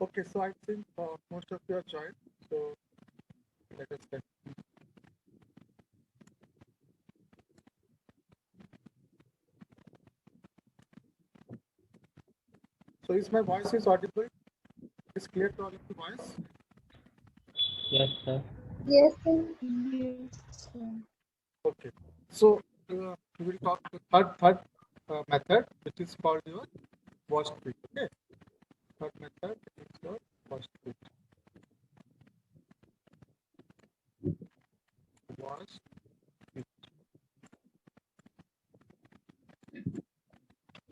Okay, so I think most of you are joined. So let us continue. So is my voice is audible? Is clear to all of the voice? Yes, sir. Yes, sir. Yes, sir. Okay. So we will talk the third method, which is called your wash fit. Okay. Third method is your wash fit. Wash fit.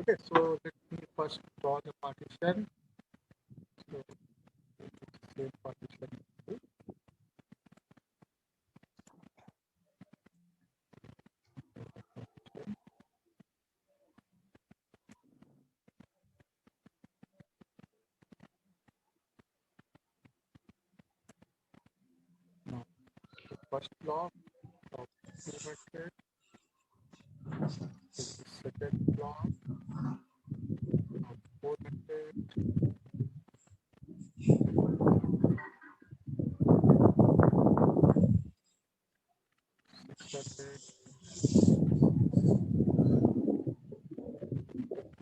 Okay. So let me first draw the partition. So same partition. Now the first block of 200. The second block of 400.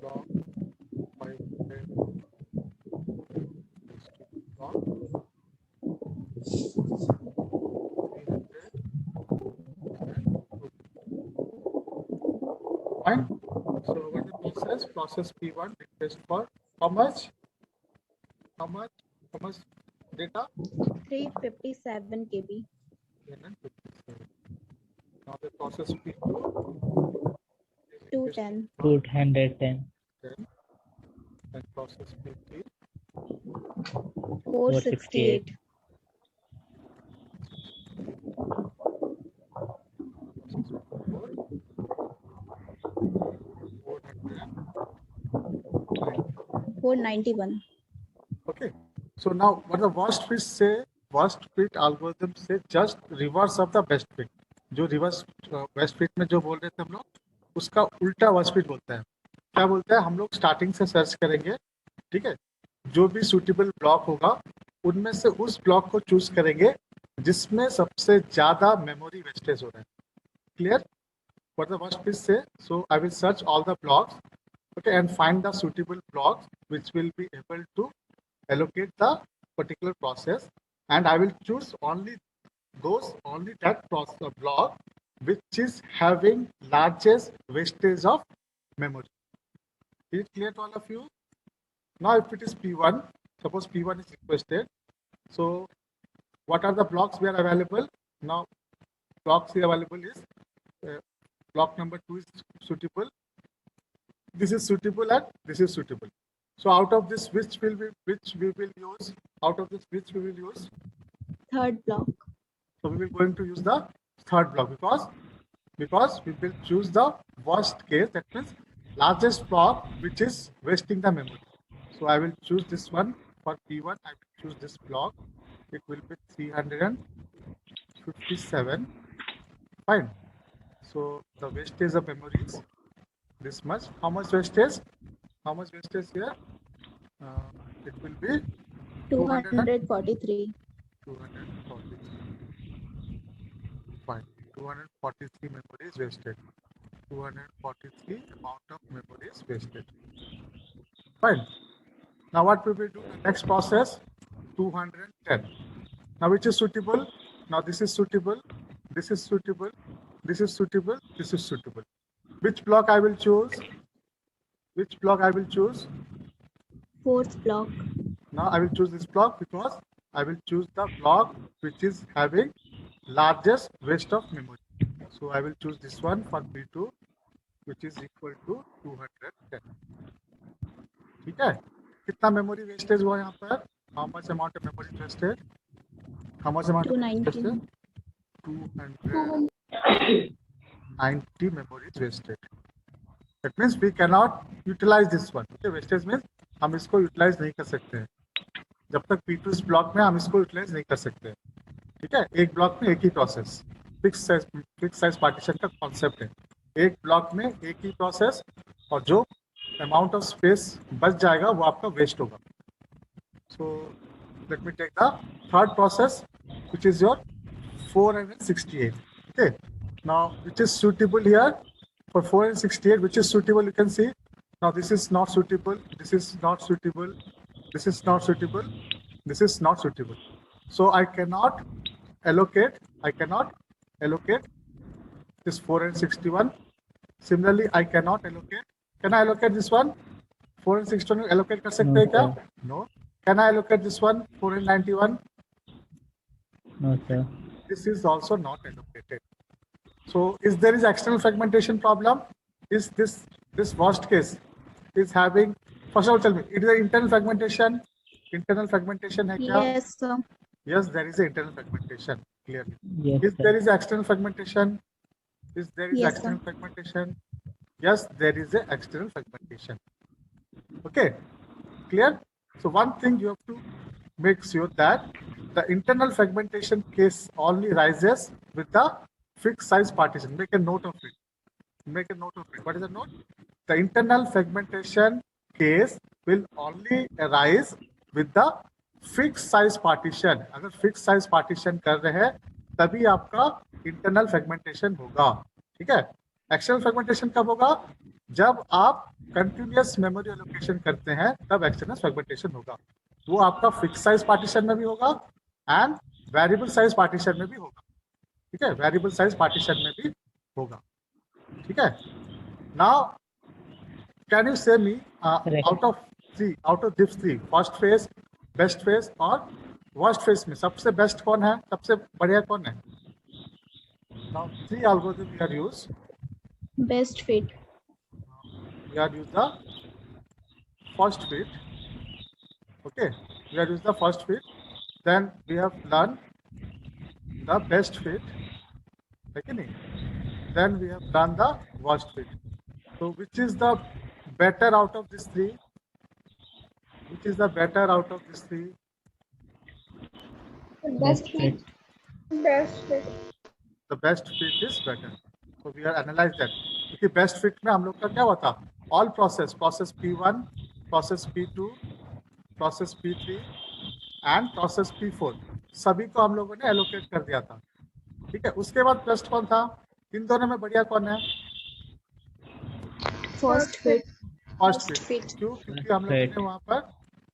Block 500 block 300. Fine. So what is the process? Process P1 request for how much? How much? How much data? 357 KB. 357. Now the process P2 210. 210. 10 and process P3 468. process P4 490. 491. Okay. So now what the worst fit say? Worst fit algorithm से just reverse of the best fit. जो reverse best fit में जो बोल रहे थे हम लोग उसका उल्टा worst fit बोलता है. क्या बोलता है? हम लोग स्टार्टिंग से सर्च करेंगे, ठीक है, जो भी सुटेबल ब्लॉक होगा उनमें से उस ब्लॉक को चूज करेंगे जिसमें सबसे ज्यादा मेमोरी वेस्टेज हो रहा है. Clear? What the worst fit say? So I will search all the blocks, okay, and find the suitable blocks which will be able to allocate the particular process, and I will choose only that process block which is having largest wastage of memory. Is it clear to all of you? Now if it is P1, suppose P1 is requested, so what are the blocks we are available? Now blocks here available is block number 2 is suitable, this is suitable, and this is suitable. So out of this, which we will use? Out of this, which we will use? Third block. So we will going to use the third block because we will choose the worst case, that means largest block which is wasting the memory. So I will choose this one for P1. I will choose this block. It will be 357. Fine. So the wastage of memory is this much. How much wastage? How much wastage here? It will be 243. 243. Fine. 243 memory is wasted. 243 amount of memory is wasted. Fine. Now what we will do? The next process, 210. Now which is suitable? Now this is suitable. This is suitable. This is suitable. This is suitable. Which block I will choose? Which block I will choose? Fourth block. Now I will choose this block because I will choose the block which is having largest waste of memory. So I will choose this one for P2, which is equal to 210. ठीक है? कितना memory wastage हुआ यहाँ पर? How much amount of memory wasted? How much amount of memory wasted? 290 memory is wasted. That means we cannot utilize this one. Okay, wastage means हम इसको utilize नहीं कर सकते हैं. जब तक P2 इस ब्लॉक में हम इसको यूटिलाइज नहीं कर सकते. ठीक है, एक ब्लॉक में एक ही प्रोसेस, फिक्स साइज पार्टीशन का कॉन्सेप्ट है. एक ब्लॉक में एक ही प्रोसेस और जो अमाउंट ऑफ स्पेस बच जाएगा वो आपका वेस्ट होगा. So let me take the third process, which is your 468. Okay, now which is suitable here for 468, which is suitable, you can see. Now this is not suitable, this is not suitable, this is not suitable, this is not suitable. So I cannot allocate this 461. Similarly, I cannot allocate. Can I allocate this one? 461 allocate कर सकते हैं क्या? No. Can I allocate this one? 491. No, sir. This is also not allocated. So, is there is external fragmentation problem? Is this worst case is having? First of all, tell me, it is an internal fragmentation. Internal fragmentation है क्या? Yes, sir. Yes, there is an internal fragmentation. Clearly. Yes, If sir. there is external fragmentation, is there is Yes, external sir. fragmentation? Yes, there is a external fragmentation. Okay, clear? So one thing you have to make sure that the internal fragmentation case only rises with the fixed size partition. Make a note of it. Make a note of it. What is the note? The internal fragmentation case will only arise with the fixed size partition. अगर fixed size partition कर रहे हैं तभी आपका internal fragmentation होगा. ठीक है? External fragmentation कब होगा? जब आप continuous memory allocation करते हैं तब external fragmentation होगा. वो आपका fixed size partition में भी होगा and variable size partition में भी होगा. ठीक है? Variable size partition में भी होगा. ठीक है? Now, can you say me out of these three, first phase, best phase और worst phase में सबसे best कौन है? सबसे बढ़िया कौन है? Now, three algorithms we are used. Best fit. We are use the first fit. Okay, we are use the first fit. Then we have learned the best fit. Okay, then we have done the worst fit. So which is the better out of these three? Which is the better out of these three? Best fit. The best fit is better. So we are analyze that. क्योंकि best fit में हम लोग का क्या हुआ था? All process P1, process P2, process P3 and process P4 सभी को हम लोगों ने allocate कर दिया था. ठीक है? उसके बाद best कौन था? इन दोनों में बढ़िया कौन है? First fit. First fit. fit. क्यों? क्योंकि हम लोगों ने वहाँ पर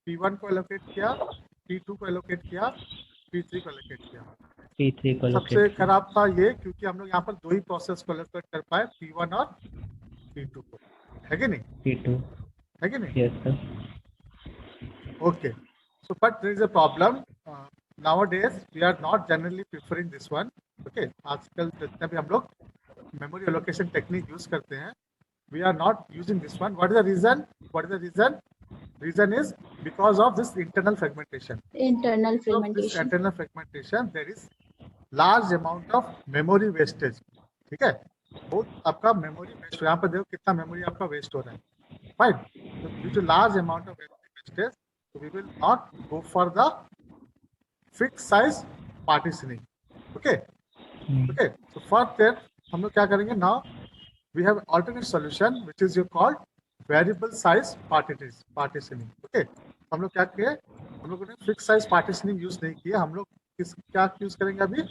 P1 को allocate किया, P2 को allocate किया, P3 को allocate किया. P3 को सबसे allocate. खराब था ये क्योंकि हम लोग यहाँ पर दो ही प्रोसेस को allocate कर पाए, P1 और P2 को. है कि नहीं? P2. है कि नहीं? Yes, sir. Okay. So, but there is a problem. Nowadays, we are not generally preferring this one. Okay. आजकल जितने भी हम लोग memory allocation technique use करते हैं, we are not using this one. What is the reason? What is the reason? Reason is because of this internal fragmentation. Internal Because of this fragmentation. internal fragmentation, there is large amount of memory wastage. ठीक है? बहुत आपका memory waste. यहाँ पर देखो कितना memory आपका waste हो रहा है. Fine. So due to large amount of wastage, so we will not go for the fixed size partitioning. Okay. Okay. So for that, हम लोग क्या करेंगे? Now we have alternate solution, which is called variable size partitioning. Okay. हम लोग क्या किए? हम लोगों ने fixed size partitioning use नहीं किया. हम लोग क्या use करेंगे अभी?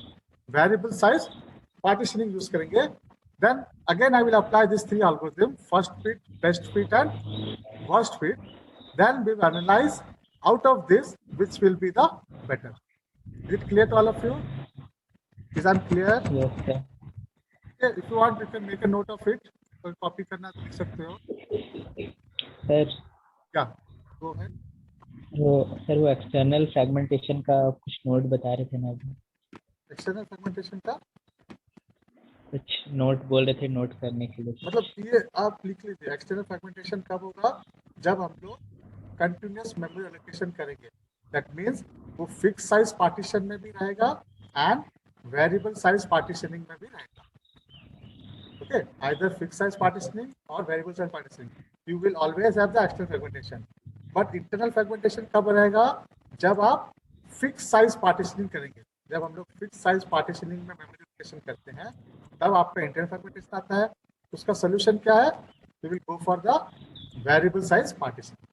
Variable size partitioning use करेंगे. Then again I will apply these three algorithms: first fit, best fit, and worst fit. Then we will analyze out of this which will be the better. Is it clear to all of you? Is that clear? Yes, sir. Okay, if you want, you can make a note of it. कोई copy करना तो लिख सकते हो. Sir, क्या? Go ahead. वो external fragmentation का कुछ नोट बता रहे थे ना अभी. एक्सटर्नल फ्रैगमेंटेशन का कुछ नोट बोल रहे थे नोट करने के लिए. मतलब ये आप लिख लीजिए. एक्सटर्नल फ्रैगमेंटेशन कब होगा? जब हम लोग कंटिन्यूअस मेमोरी एलोकेशन करेंगे. दैट मींस वो फिक्स साइज पार्टीशन में भी रहेगा एंड वेरिएबल साइज पार्टीशनिंग में भी रहेगा. Okay, either fixed size partitioning or variable size partitioning. You will always have the external fragmentation. But internal fragmentation कब रहेगा? जब आप fixed size partitioning करेंगे. जब हम लोग fixed size partitioning में memory allocation करते हैं, तब आपका internal fragmentation आता है. उसका solution क्या है? We will go for the variable size partitioning.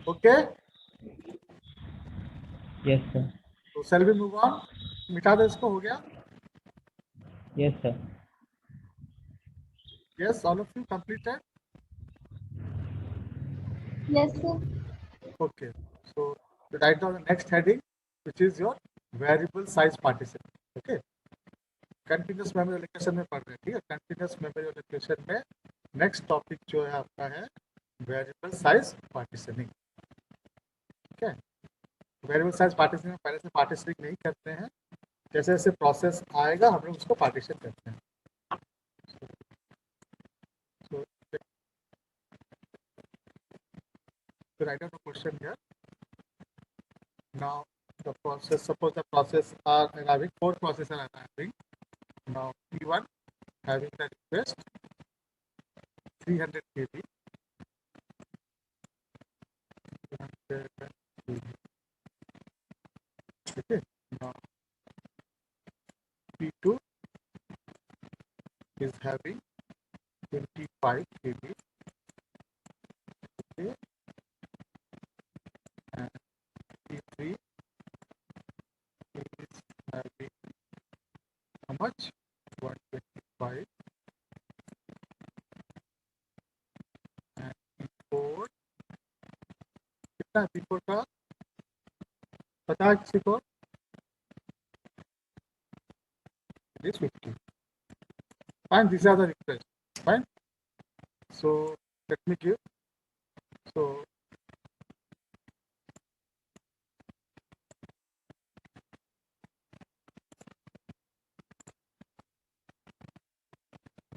Okay, Yes, sir. so shall we move on? मिटा दे इसको, हो गया? Yes, sir. Yes, all of you completed? Yes, sir. Okay, so you write down the next heading, which is your variable size partition. Okay, continuous memory allocation में पढ़ रहे हैं, ठीक है? कंटिन्यूस मेमोरी एलोकेशन में नेक्स्ट टॉपिक जो है आपका है वेरिएबल साइज पार्टीशनिंग. ठीक है, वेरिएबल साइज पार्टीशनिंग में पहले से पार्टीशनिंग नहीं करते हैं, जैसे जैसे प्रोसेस आएगा हम लोग उसको पार्टीशन करते हैं. So write down the question here. Now the process, suppose the process are having 4 processes are having. Now P1 having the request 300 KB. 300 KB. Okay. Now P2 is having 25 KB. Okay. And P3 is having how much? 125. And P4 कितना है P4 का? पता है किसी को? It is 50. Fine, these are the requests. Fine. So let me give. So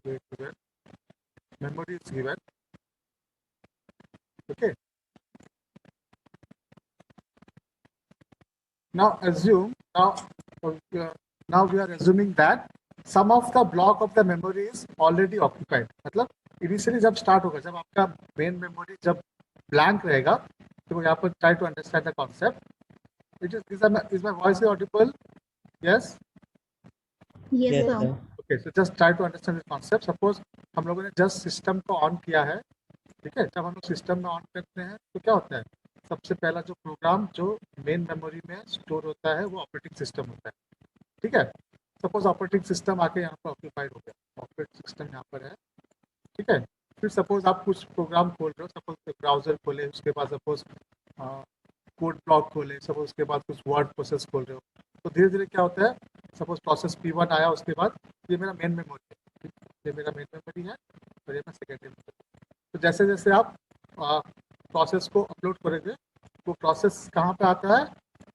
wait, memory is given. Okay. Now assume now we are assuming that some of the block of the memory is already occupied. मतलब initially जब start होगा, जब आपका main memory जब blank रहेगा, तो यहाँ पर try to understand the concept. Is my voice audible? Yes. Yes, Yes, sir. sir. Okay, so just try to understand the concept. Suppose हम लोगों ने just system को on किया है, ठीक है? जब हम लोग सिस्टम में ऑन करते हैं तो क्या होता है? सबसे पहला जो प्रोग्राम जो मेन मेमोरी में स्टोर होता है वो ऑपरेटिंग सिस्टम होता है, ठीक है? सपोज ऑपरेटिंग सिस्टम आके यहाँ पर ऑक्यूपाइड हो गया, ऑपरेटिंग सिस्टम यहाँ पर है, ठीक है? फिर सपोज आप कुछ प्रोग्राम खोल रहे हो, सपोज ब्राउजर खोले, उसके बाद सपोज कोड ब्लॉक खोले, सपोज उसके बाद कुछ वर्ड प्रोसेस खोल रहे हो, तो धीरे धीरे क्या होता है? सपोज प्रोसेस P1 आया, उसके बाद ये मेरा मेन मेमोरी है, ये मेरा मेन मेमोरी है और ये मैं सेकेंडरी मेमोरी. तो जैसे जैसे आप प्रोसेस को अपलोड करेंगे, वो प्रोसेस कहाँ पे आता है?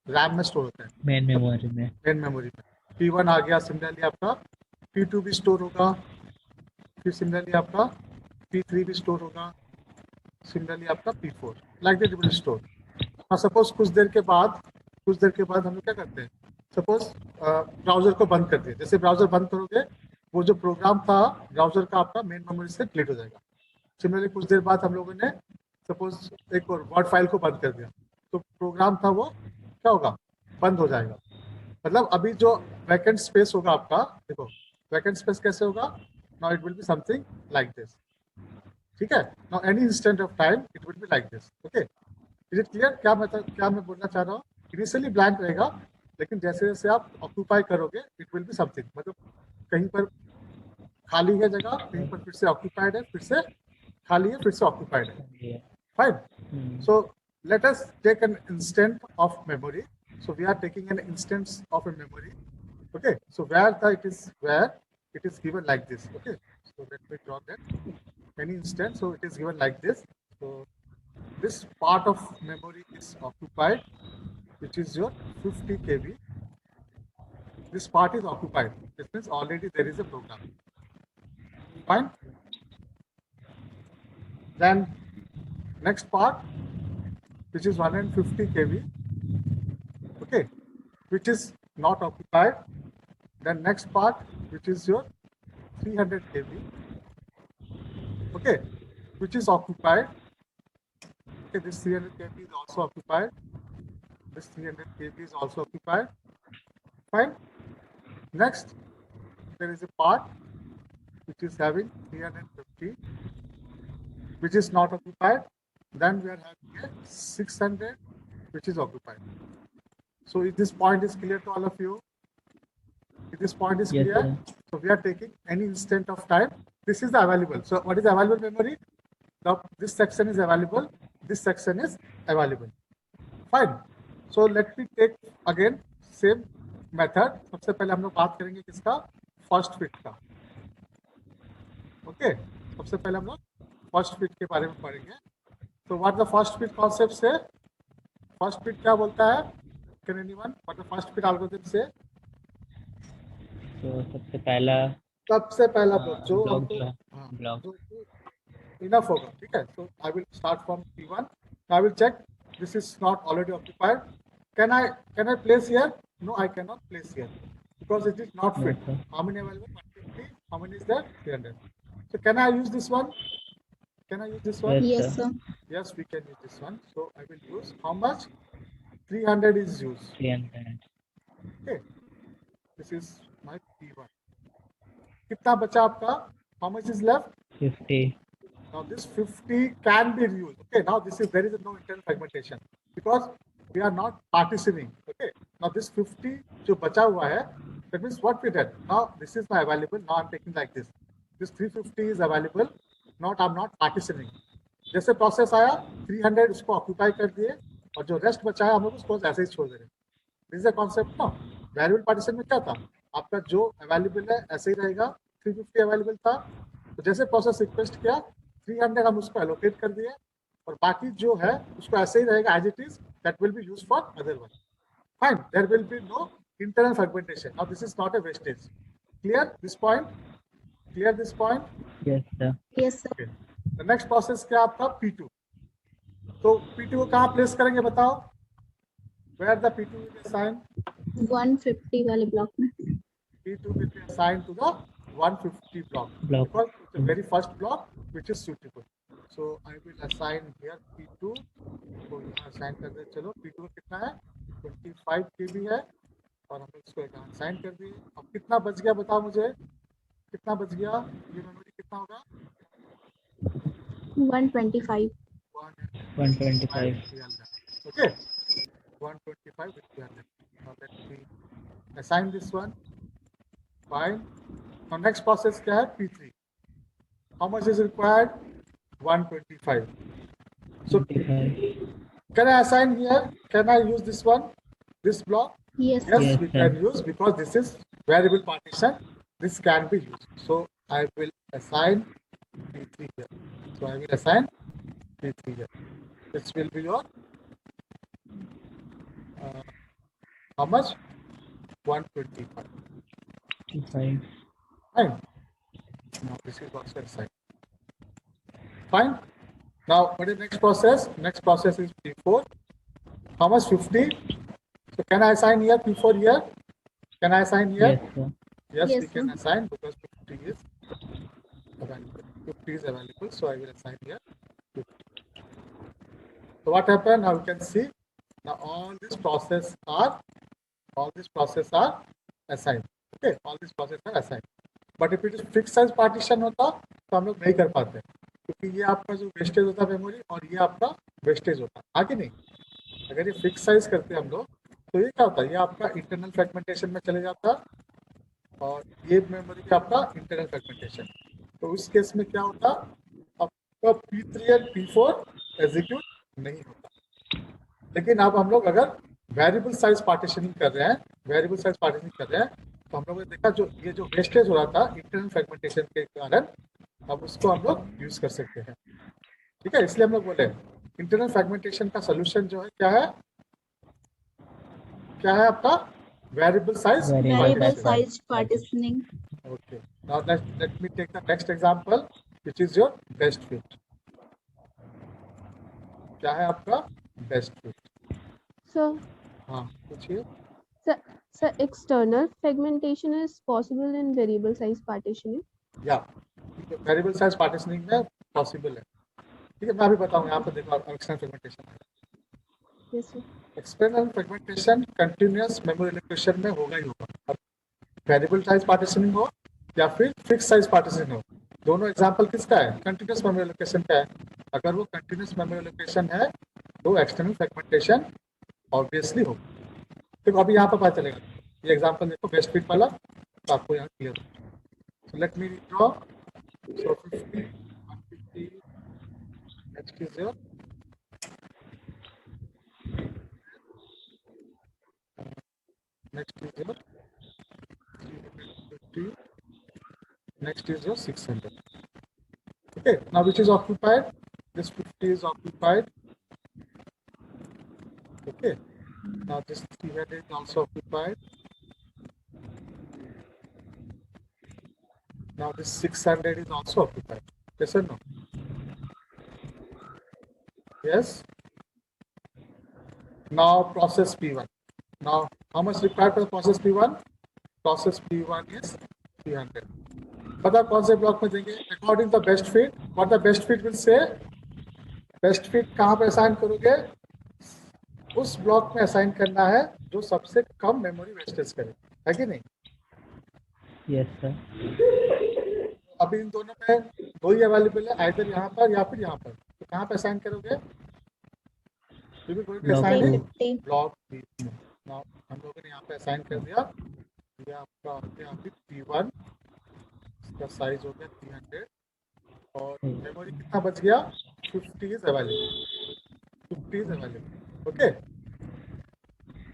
रैम में स्टोर होता है, मेन मेमोरी में. मेन मेमोरी में. P1 आ गया, सिमिलरली आपका P2 भी स्टोर होगा, फिर सिमिलरली आपका P3 भी स्टोर होगा, सिमिलरली आपका P4, like that it will store. हाँ, सपोज कुछ देर के बाद हम लोग क्या करते हैं? सपोज ब्राउजर को बंद कर दिए, जैसे ब्राउजर बंद करोगे वो जो प्रोग्राम था ब्राउजर का आपका मेन मेमोरी से डिलीट हो जाएगा. सिमिलरली कुछ देर बाद हम लोगों ने सपोज एक और वर्ड फाइल को बंद कर दिया, तो प्रोग्राम था वो क्या होगा? बंद हो जाएगा. मतलब अभी जो वैकेंट स्पेस होगा आपका, देखो वैकेंट स्पेस कैसे होगा? Now it will be something like this, ठीक है? Now any instant of time it will be like this. Okay, is it clear? क्या मैं बोलना चाह रहा हूँ? इनिशियली ब्लैंक रहेगा, लेकिन जैसे जैसे आप ऑक्यूपाई करोगे इट विल बी समथिंग, मतलब कहीं पर खाली है जगह, कहीं पर फिर से ऑक्यूपाइड है, फिर से खाली है, फिर से ऑक्यूपाइड है. Fine. So let us take an instant of memory. So we are taking an instance of a memory. Okay. So where it is given like this. Okay. So let me draw that. Any instance. So it is given like this. So this part of memory is occupied, which is your 50 KB. This part is occupied. This means already there is a program. Fine. Then next part, which is 150 KB, okay, which is not occupied. Then next part, which is your 300 KB, okay, which is occupied. Okay, this 300 KB is also occupied. This 300 KB is also occupied. Fine. Next, there is a part which is having 350, which is not occupied. Then we are having करेंगे 600 which is occupied. So if this point is clear to all of you, if this point is Yes, clear, sir. so we are taking any instant of time. This is the available. So what is available memory? Now this section is available. This section is available. Fine. So let me take again same method. सबसे पहले हम लोग बात करेंगे किसका? First fit का. Okay सबसे पहले हम लोग फर्स्ट फिट के बारे में पढ़ेंगे. तो what the first fit concept से? फर्स्ट फिट क्या बोलता है? Can anyone what the first fit algorithm से? तो सबसे पहला ब्लॉक जो ब्लॉक हमको जो ब्लॉक इनफ होगा. ठीक है. So I will start from P1. I will check this is not already occupied. Can I place here? No, I can not place here because it is not fit. Okay. How many available? 150. How many is there? 300. So can I use this one? Can I use this one? Yes, Yes, sir. sir. Yes, we can use this one. So I will use how much? 300 is used. 300. Okay. This is my P1. कितना बचा आपका? How much is left? 50. Now this 50 can be reused. Okay. Now this is there is no internal fragmentation because we are not partitioning. Okay. Now this 50 जो बचा हुआ है, that means what we did. Now this is my available. Now I'm taking like this. This 350 is available. Not I'm not partitioning. जैसे process आया 300 उसको occupy कर दिए और जो रेस्ट बचा है हम लोग उसको ऐसे ही छोड़ दे रहे. This is a concept. ना वेरिएबल पार्टीशन में क्या था? आपका जो अवेलेबल है ऐसे ही रहेगा. 350 अवेलेबल था तो जैसे प्रोसेस रिक्वेस्ट किया 300 हम उसको एलोकेट कर दिए और बाकी जो है उसको ऐसे ही रहेगा as it is. That will be used for other one. Fine, there will be no internal fragmentation. Now this is not a wastage. Clear this point? Clear this point? Yes, sir. Yes, sir. Okay. The next process क्या आपका P2. तो P2 को कहाँ place करेंगे बताओ? Where the P2 will be assigned? 150 वाले block में. P2 will be assigned to the 150 block. Block. Because it's the very first block which is suitable. So I will assign here P2. तो यहाँ assign कर दे. चलो P2 का कितना है? 25 KB है और हम इसको यहाँ assign कर दिए. अब कितना बच गया बताओ मुझे? कितना बच गया? ये मेमोरी कितना होगा? 125. 125. Okay. 125 with 300. Now let me assign this one. Fine. Now next process क्या है? P3. How much is required? 125. So 25. can I assign here? Can I use this one? This block? Yes, Yes, Yes, we sir. can use because this is variable partition. This can be used. So I will assign P3 here. So I will assign P3 here. This will be your how much? 125. 25. Fine. Now this is also assigned. Fine. Now what is next process? Next process is P4. How much? 50. So can I assign here P4 here? Can I assign here? Yes, sir. Yes, Yes, we can sir. assign because 50 is available. 50 is available, so I will assign here 50. So what happened? Now you can see. Now all these processes are assigned. Okay, all these processes are assigned. But if it is fixed size partition होता तो हम लोग नहीं कर पाते क्योंकि ये आपका जो वेस्टेज होता मेमोरी और ये आपका वेस्टेज होता आगे नहीं. अगर ये फिक्स साइज करते हम लोग तो ये क्या होता है? ये आपका इंटरनल फ्रेगमेंटेशन में चले जाता और ये मेमोरी का आपका इंटरनल फ्रेगमेंटेशन. तो उस केस में क्या होता? आपका P3 और P4 एग्जीक्यूट नहीं होता. लेकिन अब हम लोग अगर वेरिएबल साइज पार्टीशनिंग कर रहे हैं तो हम लोगों ने देखा जो ये जो वेस्टेज हो रहा था इंटरनल फ्रेगमेंटेशन के कारण अब उसको हम लोग यूज कर सकते हैं. ठीक है, इसलिए हम लोग बोले इंटरनल फ्रेगमेंटेशन का सोल्यूशन जो है क्या है आपका? Variable size Variable size partitioning. Okay. Now let me take the next example, which is your best fit. क्या है आपका बेस्ट फिट? So, हाँ पूछिए. so external fragmentation is possible in variable size partitioning. या वेरिएबल साइज पार्टीशनिंग में possible है. ठीक है, मैं अभी बताऊंगा. यहाँ पे देखो एक्सटर्नल फ्रेगमेंटेशन है. Yes, sir. External fragmentation continuous memory allocation में होगा ही होगा. वेरिएबल साइज पार्टीशनिंग हो या फिर फिक्स साइज पार्टीशनिंग हो, दोनों एग्जांपल किसका है? कंटिन्यूअस मेमोरी एलोकेशन का है. अगर वो कंटिन्यूअस मेमोरी एलोकेशन है तो एक्सटर्नल फ्रेगमेंटेशन ऑब्वियसली हो। देखो अभी यहाँ पर पता चलेगा, ये एग्जांपल देखो बेस्ट फिट वाला, तो आपको यहाँ क्लियर हो। So let me draw, so 50 150, next is your next is your 350, next is your 600. Okay, now which is occupied? This 50 is occupied. Okay, now this 300 is also occupied. Now this 600 is also occupied. Yes or no? Yes. Now process P1. Now how much required for the process P1? Process P1 is 300. पता कौन से block में देंगे? According to the best fit, what the best fit will say? Best fit कहाँ पे assign करोगे? उस block में असाइन करना है जो सबसे कम मेमोरी वेस्टेज करे, है कि नहीं? Yes sir. अभी इन दोनों में दो ही अवेलेबल है, आइदर यहाँ पर या फिर यहाँ पर, तो कहाँ पे असाइन करोगे? ब्लॉक बी में। नाउ हम लोगों ने यहाँ पे असाइन कर दिया, ये आपका हो गया अभी P1, इसका साइज हो गया 300 और मेमोरी कितना बच गया? 50 is available, 50 is available. Okay,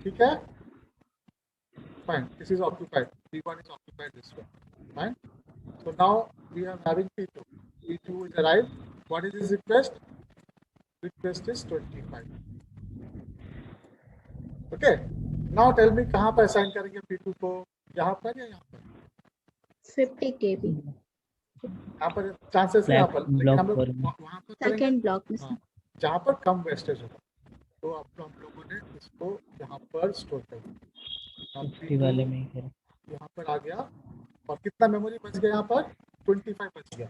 ठीक है, fine, this is occupied, P1 is occupied this one, fine. So now we are having P2. P2 is arrived. What is his request? Request is 25. Okay. Now tell me कहाँ पर assign करेंगे P2 को? यहाँ पर या यहाँ पर? 50 kb यहाँ पर चांसेस है, यहाँ पर लेकिन हम लोग वहाँ पर करेंगे सेकंड ब्लॉक में। हाँ, जहाँ पर कम वेस्टेज होगा, तो अब हम लोगों ने इसको यहाँ पर स्टोर कर दिया। 50 वाले में ही करें। यहाँ पर आ गया और कितना मेमोरी बच गया? यहाँ पर 25 बच गया,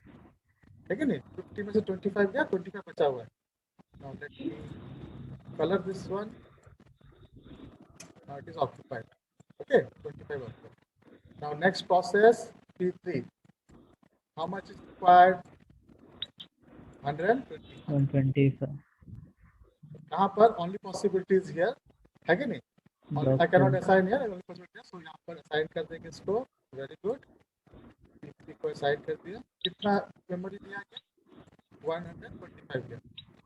है कि नहीं? 50 में से 25 गया, 25 बचा हुआ है। Now let me color this one. It is occupied. Okay, 25 occupied. Now next process P3. How much is required? 120. 125 कहाँ पर? Only possibility is here, है कि नहीं? I cannot assign here, only possibility है, so यहाँ पर assign कर देंगे इसको। Very good. P3 को assign कर दिया। कितना मेमोरी दिया गया? 125 दिया।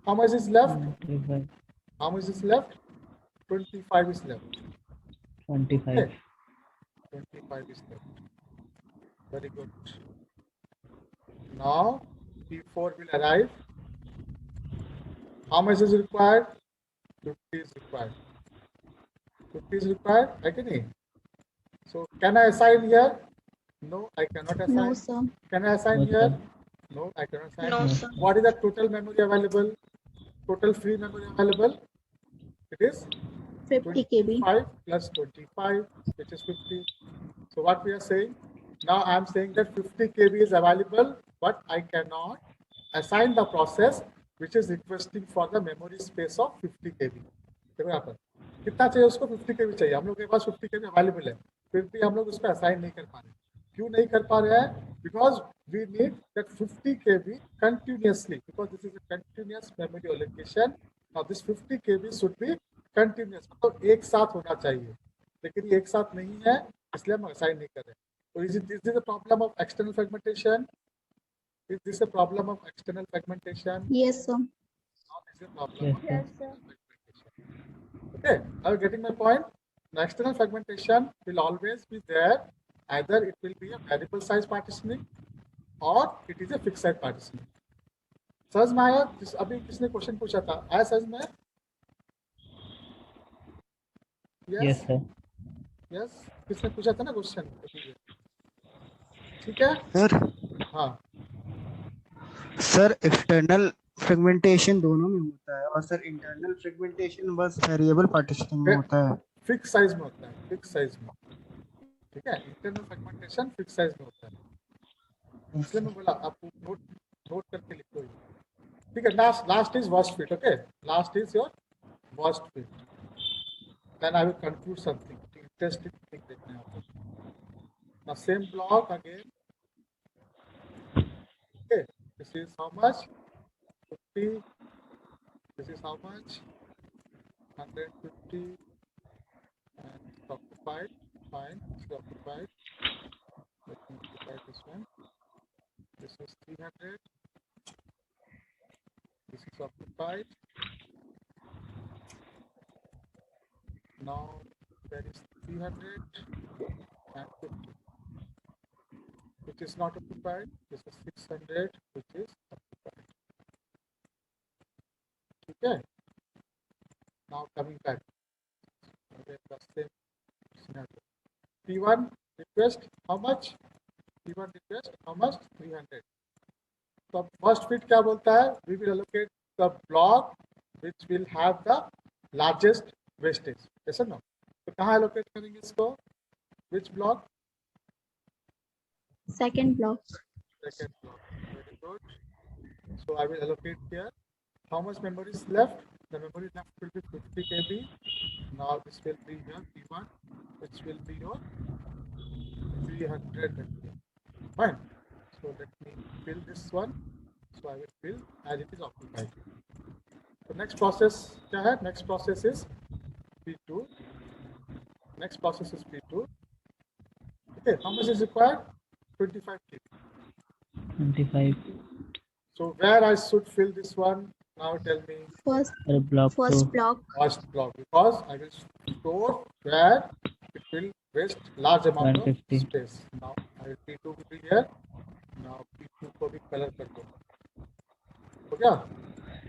How much is left? 25 How much is left? 25 is left. 25 Okay. 25 is left. Very good. Now P4 will arrive. How much is required? 50 is required. 50 is required, है कि नहीं? So can I assign here? No, I cannot assign. No sir. Can I assign No, here? sir. No, I cannot assign. No sir. What is the total memory available? Total free memory available? It is 50 kb 5 plus 25, which is 50. So what we are saying? Now I am saying that 50 kb is available, but I cannot assign the process which is requesting for the memory space of 50 kb. देखो यहाँ पर कितना चाहिए उसको? 50 kb चाहिए। हम लोग के पास 50 kb अवेलेबल है, फिर भी हम लोग उस पर असाइन नहीं कर पा रहे। क्यों नहीं कर पा रहे हैं? Because we need that 50 kb continuously, because this is a continuous memory allocation. Now this 50 kb should be continuous, मतलब एक साथ होना चाहिए, लेकिन ये एक साथ नहीं है, इसलिए हम असाइन नहीं कर रहे। तो is this a problem of external fragmentation? Is this a problem of external fragmentation? Yes sir. Or is it a problem of Yes, sir. fragmentation? Okay, are you getting my point? The external fragmentation will always be there. Either it will be a variable size partitioning or it is a fixed size partitioning. समझ में आया? अभी किसने question पूछा था, आया समझ में? Yes sir. यस, किसने पूछा था ना क्वेश्चन? ठीक है सर। हाँ सर एक्सटर्नल फ्रेगमेंटेशन दोनों में होता है और सर इंटरनल फ्रेगमेंटेशन बस वेरिएबल पार्टीशनिंग में होता है। फिक्स साइज में होता है, फिक्स साइज में। ठीक है, इंटरनल फ्रेगमेंटेशन फिक्स साइज में होता है, इसलिए मैं बोला आपको नोट करके लिखो। ठीक है, last is worst fit. Okay, last is your worst fit, then I will conclude something interesting thing देखना है आपको। Now same block again. Okay, this is how much? 50. This is how much? 150 and it's occupied. Fine, it's occupied. Let me occupy this one. This is 300. This is occupied. Now there is 300 and 50, which is not occupied. This is 600, which is occupied. Okay. Now coming back. Again, the same scenario. P1 request how much? P1 request how much? 300. So first fit क्या बोलता है? We will allocate the block which will have the largest wastage. Yes or no? तो कहाँ allocate करेंगे इसको? Which block? Second block. Second block. Very good. So I will allocate here. How much memory is left? The memory left will be 50 KB. Now this will be your P1, which will be your 300 MB. Fine. So let me fill this one. So I will fill as it is occupied. The next process क्या है? Next process is P2. Next process is P2. Okay, how much is required? 25 KB. 25 So where I should fill this one? Now tell me. First block first 2. block. First block, because I will store where it will waste large amount 150. of space. Now I will P2 will be here. Now P2 को भी color कर दो. हो गया?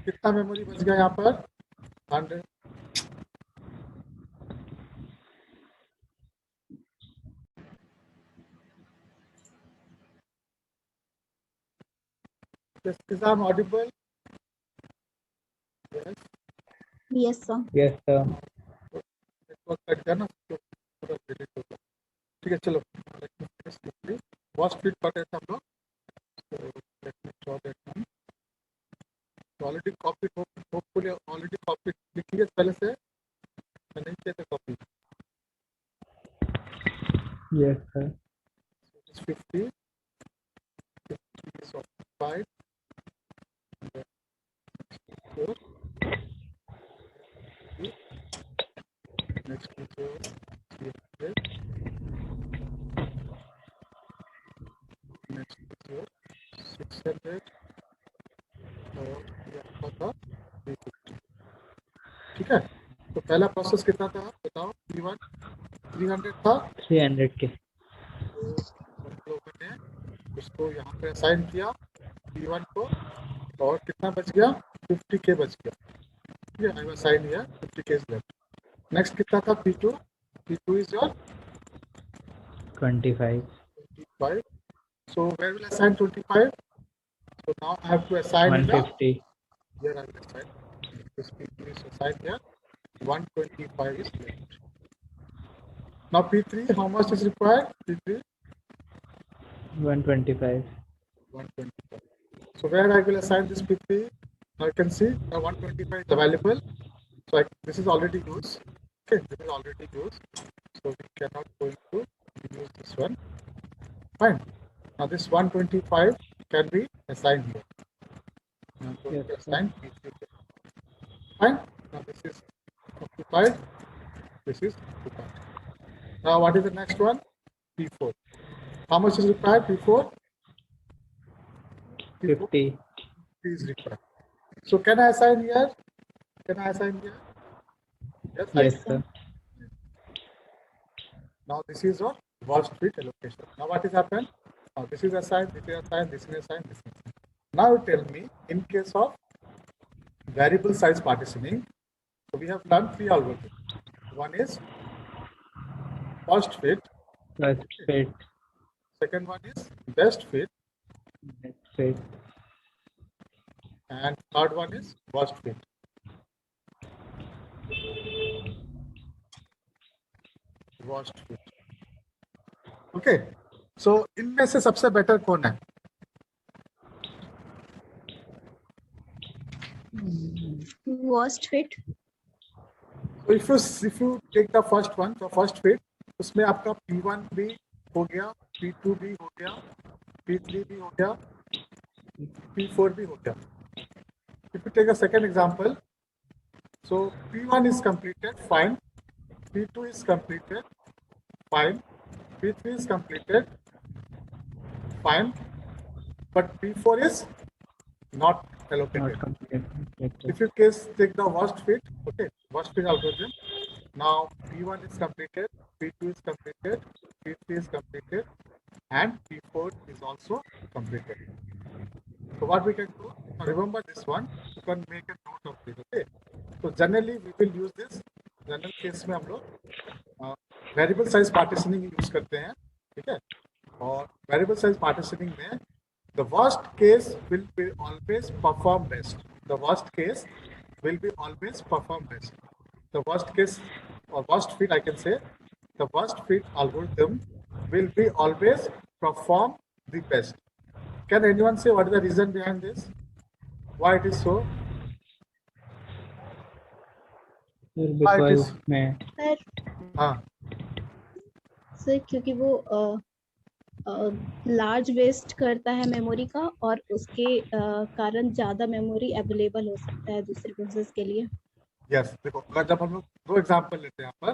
कितना memory बच गया यहाँ पर? 100. Is I'm audible? Yes. Yes, sir. Yes, sir. Network cut गया ना तो पूरा डिलीट हो गया. ठीक है चलो. फर्स्ट फिट पढ़े थे हम लोग. So let me draw that one. Already copied. Hopefully already copied. लिख लिया पहले से. मैं नहीं किया था copy. Yes, sir. So it is 50. 50 is occupied. And then 4. Next is your 300. Next is your 600. और ये आपका था 350. ठीक है. तो पहला प्रोसेस कितना था बताओ? P1 300 था. 300 के. तो हम लोगों ने उसको यहाँ पे असाइन किया P1 को. और कितना बच गया? 50K बच गया. ठीक है. I assign here 50K is left. Next कितना था? P2. P2 is your 25. 25. So where will I assign 25? So now I have to assign 150. here. I will assign this P3 is assigned here. 125 is left. Now P3, how much is required? P3 125. 125. So where I will assign this P3? Now you can see 125 is available. So this is already used. Okay, this is already used. So we cannot going to use this one. Fine. Now this 125 can be assigned here. Now I'm going Yes, to sir. assign P3. Fine. Now this is occupied. This is occupied. Now what is the next one? P4. How much is required? P4? P4 50. is required. So can I assign here? Can I assign here? Yes, I Yes, can. sir. Now this is your worst fit allocation. Now what is happened? Now this is assigned, this is assigned, this is assigned, this is assigned. Now you tell me, in case of variable size partitioning, so we have done 3 algorithms. One is worst fit, First fit. second one is best fit, Next fit. and third one is worst fit. Worst fit. Okay. So इनमें से सबसे better कौन है? Worst fit. So if you take the first one, the first fit, उसमें आपका P1 भी हो गया, P2 भी हो गया, P3 भी हो गया, P4 भी हो गया. If you take a second example, So P1 is completed, fine. P2 is completed, fine. P3 is completed, fine. But P4 is not allocated. Not completed. If you case take the worst fit, okay, worst fit algorithm. Now P1 is completed, P2 is completed, P3 is completed, and P4 is also completed. So what we can do, remember this one, you can make a note of this, okay. So generally we will use this, general case में हम लोग variable size partitioning use करते हैं, ठीक है. और variable size partitioning में the worst case will be always perform best. The worst case will be always perform best. The worst case or worst fit, I can say, the worst fit algorithm will be always perform the best. Can anyone say what is the reason behind this? Why it is so? Sir, Why it because is? मैं sir हाँ, sir क्योंकि वो large waste करता है memory का और उसके कारण ज्यादा मेमोरी अवेलेबल हो सकता है दूसरे प्रोसेस के लिए. यस. देखो अगर जब हम लोग दो एग्जांपल लेते हैं यहाँ पर,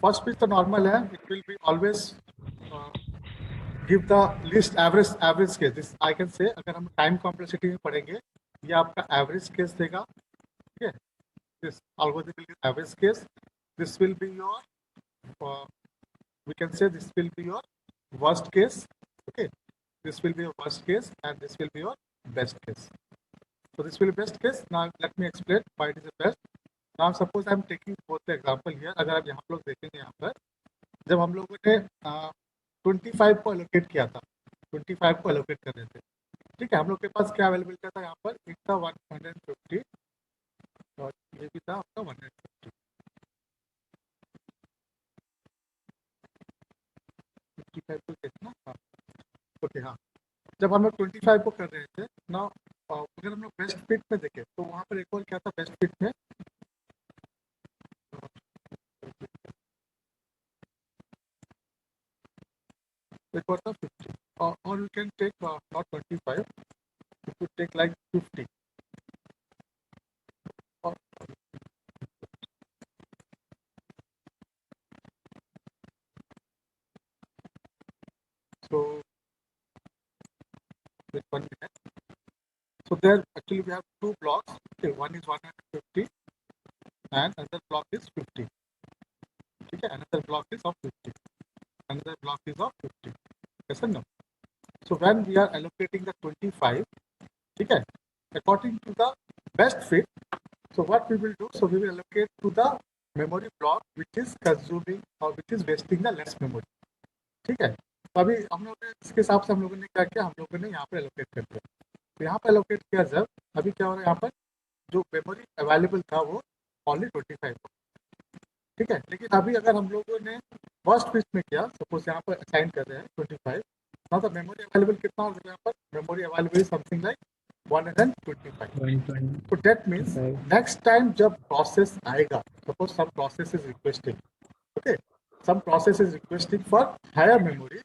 फर्स्ट फिट तो नॉर्मल है, it will be always give the list average case. This I can say, अगर हम टाइम कॉम्प्लेक्सिटी में पढ़ेंगे, ये आपका एवरेज केस देगा, ठीक है. This algorithm will give average case. This will be your we can say this will be your worst case, okay. This will be your worst case and this will be your best case. So this will be best case. Now let me explain why it is the best. Now suppose I am taking both the example here. अगर आप यहाँ लोग देखेंगे, यहाँ पर जब हम लोगों ने 25 को allocate किया था, 25 को allocate कर रहे थे, ठीक है. हम लोग के पास क्या अवेलेबल था यहाँ पर, एक था 150 और ये भी था आपका 150. 55 को देखना, हाँ, ओके. हाँ, जब हम लोग 25 को कर रहे थे ना, अगर हम लोग बेस्ट फिट में देखें तो वहाँ पर एक और क्या था बेस्ट फिट में, एक और था 50. और you can take not 25, you could take like 50. So with 1 minute. So there actually we have two blocks. Okay, one is 150 and another block is 50. Okay, another block is of 50. Another block is of 50. Yes or no? So when we are allocating the 25, okay, according to the best fit, so what we will do, so we will allocate to the memory block which is consuming or which is wasting the less memory. ठीक है. तो अभी हम लोगों ने इसके हिसाब से हम लोगों ने क्या किया, हम लोगों ने यहाँ पे एलोकेट कर दिया. तो यहाँ पे एलोकेट किया जब, अभी क्या हो रहा है, यहाँ पर जो मेमोरी अवेलेबल था वो ओनली 25 था, ठीक है. लेकिन अभी अगर हम लोगों ने फर्स्ट फिट में किया, सपोज यहाँ पर असाइन कर रहे हैं 25, ना तो मेमोरी अवेलेबल कितना हो गया यहाँ पर, memory available something like 125. 120. So that means next time जब process आएगा, suppose some process is requesting, okay, some process is requesting for higher memory,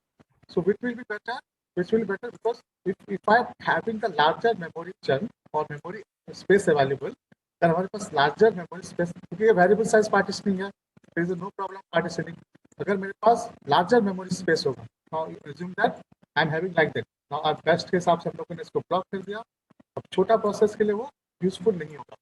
so which will be better? Which will be better because if I am having the larger memory chunk or memory space available, then हमारे पास larger memory space, क्योंकि ये variable size partitioning है, there is no problem partitioning. अगर मेरे पास larger memory space होगा, now you assume that I am having like that. Now आप best के हिसाब से हम लोगों ने इसको block कर दिया. अब छोटा प्रोसेस के लिए वो यूजफुल नहीं होगा,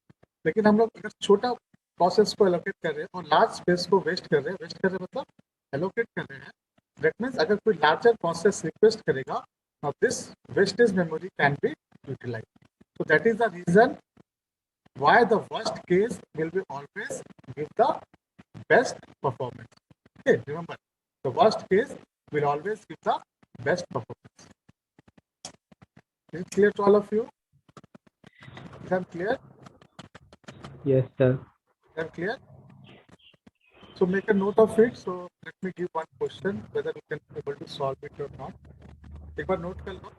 लेकिन हम लोग अगर छोटा प्रोसेस को एलोकेट कर रहे हैं और लार्ज स्पेस को वेस्ट कर रहे हैं मतलब एलोकेट कर रहे हैं, दैट मीन्स अगर कोई लार्जर प्रोसेस रिक्वेस्ट करेगा, now this wastage memory can be utilize. So that is the reason why the worst case will be always give the best performance. Okay, remember the worst case will always give the best performance. Is it clear to all of you? Is that clear? Yes, sir. Is that clear? So make a note of it. So let me give one question, whether you can be able to solve it or not. एक बार note कर लो.